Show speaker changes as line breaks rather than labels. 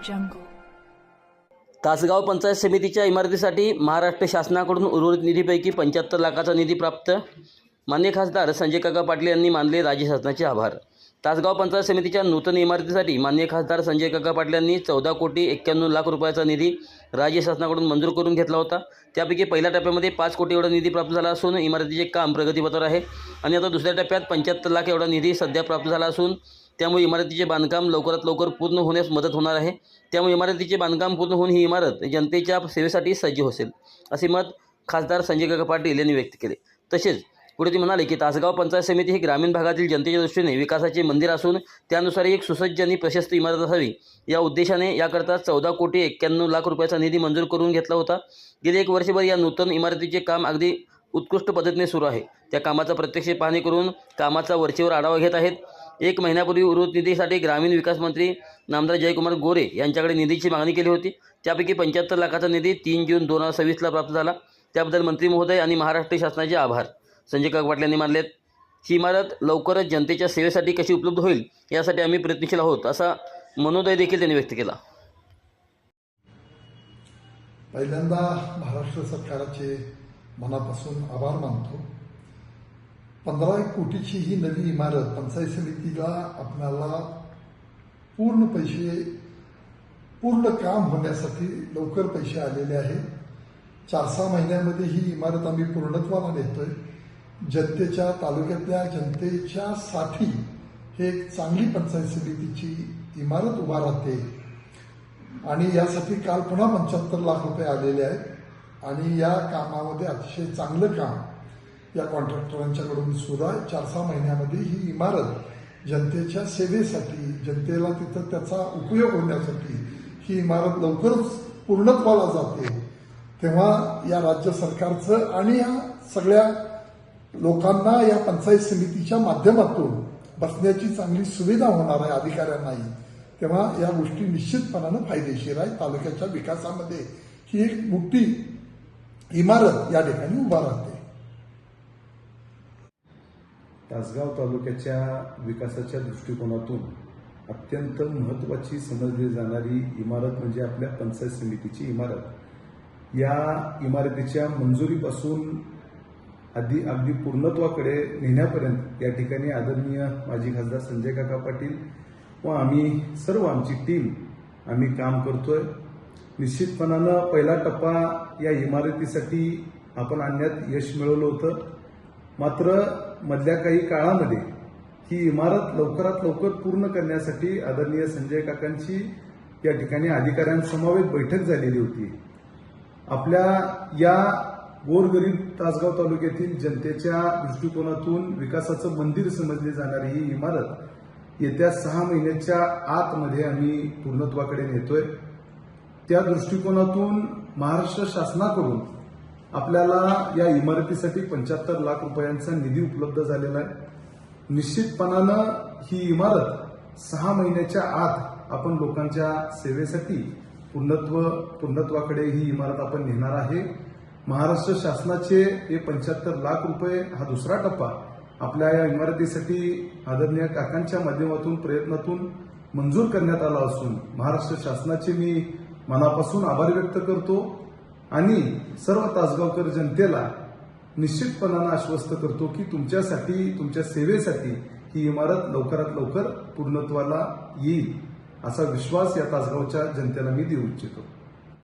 jungle.
Tasgaon panchayat समितीच्या इमारतीसाठी महाराष्ट्र शासनाकडून उर्वरित निधीपैकी 75 लाखाचा निधी प्राप्त. माननीय खासदार संजय काका पाटील यांनी मानले राज्य शासनाचे आभार. तासगाव पंचायत समितीच्या नूतन इमारतीसाठी माननीय खासदार संजय काका पाटील यांनी 14,91,00,000 रुपयाचा निधी राज्य शासनाकडून मंजूर करून घेतला होता. त्यापैकी पहिल्या टप्प्यामध्ये 5 कोटी एवढा निधी प्राप्त झाला असून इमारतीचे काम प्रगतीपथावर आहे आणि आता दुसऱ्या टप्प्यात 75 लाख एवढा निधी सध्या प्राप्त झाला असून त्यामुळे इमारतीचे बांधकाम लवकरात लवकर पूर्ण होण्यास मदत होणार आहे. त्यामुळे इमारतीचे बांधकाम पूर्ण होऊन ही इमारत जनतेच्या सेवेसाठी सज्ज होईल असे मत खासदार संजय काका पाटील यांनी व्यक्त केले. तसेच पुढे ते म्हणाले की तासगाव पंचायत समिती ही ग्रामीण भागातील जनतेच्या दृष्टीने विकासाचे मंदिर असून त्यानुसार एक सुसज्ज आणि प्रशस्त इमारत असावी या उद्देशाने याकरता 14,91,00,000 रुपयाचा निधी मंजूर करून घेतला होता. गेली 1 वर्षभर या नूतन इमारतीचे काम अगदी उत्कृष्ट पद्धतीने सुरू आहे. त्या कामाचा प्रत्यक्ष पाहणी करून कामाचा वरचेवर आढावा घेत आहेत. 1 महिन्यापूर्वी उर्वरित निधीसाठी ग्रामीण विकास मंत्री नामदार जयकुमार गोरे यांच्याकडे निधीची मागणी केली होती. त्यापैकी 75 लाखाचा निधी 3 जून 2026 प्राप्त झाला. त्याबद्दल मंत्री महोदय आणि महाराष्ट्र शासनाचे आभार. संजय काका पाटील यांनी मानलेत. ही इमारत लवकरच जनतेच्या सेवेसाठी कशी उपलब्ध होईल यासाठी आम्ही प्रयत्नशील आहोत असा मनोदय देखील त्यांनी व्यक्त केला.
पहिल्यांदा महाराष्ट्र सरकारचे मनापासून आभार मानतो. 15 कोटीची ही नवी इमारत पंचायत समितीला आपल्याला पूर्ण काम होण्यासाठी लवकर पैसे आलेले आहेत. 4-6 महिन्यामध्ये ही इमारत आम्ही पूर्णत्वाला नेतोय. जनतेच्या तालुक्यातल्या जनतेच्यासाठी हे एक चांगली पंचायत समितीची इमारत उभा राहते आणि यासाठी काल पुन्हा 75 लाख रुपये आलेले आहेत आणि या कामामध्ये अतिशय चांगलं काम या कॉन्ट्रॅक्टरांच्याकडून सुरू आहे. 4-6 महिन्यामध्ये ही इमारत जनतेच्या सेवेसाठी, जनतेला तिथं त्याचा उपयोग होण्यासाठी ही इमारत लवकरच पूर्णत्वाला जाते. तेव्हा या राज्य सरकारचं आणि या सगळ्या लोकांना या पंचायत समितीच्या माध्यमातून बसण्याची चांगली सुविधा होणार आहे अधिकाऱ्यांनाही. तेव्हा या गोष्टी निश्चितपणानं फायदेशीर आहे. तालुक्याच्या विकासामध्ये ही एक मोठी इमारत या ठिकाणी उभा राहते.
तासगाव तालुक्याच्या विकासाच्या दृष्टिकोनातून अत्यंत महत्त्वाची समजली जाणारी इमारत म्हणजे आपल्या पंचायत समितीची इमारत. या इमारतीच्या मंजुरीपासून अगदी पूर्णत्वाकडे नेण्यापर्यंत या ठिकाणी आदरणीय माजी खासदार संजय काका पाटील व आम्ही सर्व आमची टीम आम्ही काम करतोय. निश्चितपणानं पहिला टप्पा या इमारतीसाठी आपण आणण्यात यश मिळवलं होतं. मात्र मधल्या काही काळामध्ये ही इमारत लवकरात लवकर पूर्ण करण्यासाठी आदरणीय संजय काकांची या ठिकाणी अधिकाऱ्यांसमवेत बैठक झालेली होती. आपल्या या गोरगरीब तासगाव तालुक्यातील जनतेच्या दृष्टिकोनातून विकासाचं मंदिर समजली जाणारी ही इमारत येत्या 6 महिन्याच्या आतमध्ये आम्ही पूर्णत्वाकडे नेतोय. त्या दृष्टिकोनातून महाराष्ट्र शासनाकडून आपल्याला या इमारतीसाठी 75 लाख रुपयांचा निधी उपलब्ध झालेला आहे. निश्चितपणानं ही इमारत 6 महिन्याच्या आत आपण लोकांच्या सेवेसाठी पूर्णत्वाकडे ही इमारत आपण नेणार आहे. महाराष्ट्र शासनाचे हे 75 लाख रुपये हा दुसरा टप्पा आपल्या या इमारतीसाठी आदरणीय काकांच्या माध्यमातून प्रयत्नातून मंजूर करण्यात आला असून महाराष्ट्र शासनाचे मी मनापासून आभार व्यक्त करतो आणि सर्व तासगावकर जनतेला निश्चितपणानं आश्वस्त करतो की तुमच्यासाठी, तुमच्या सेवेसाठी ही इमारत लवकरात लवकर पूर्णत्वाला येईल असा विश्वास या तासगावच्या जनतेला मी देऊ इच्छितो.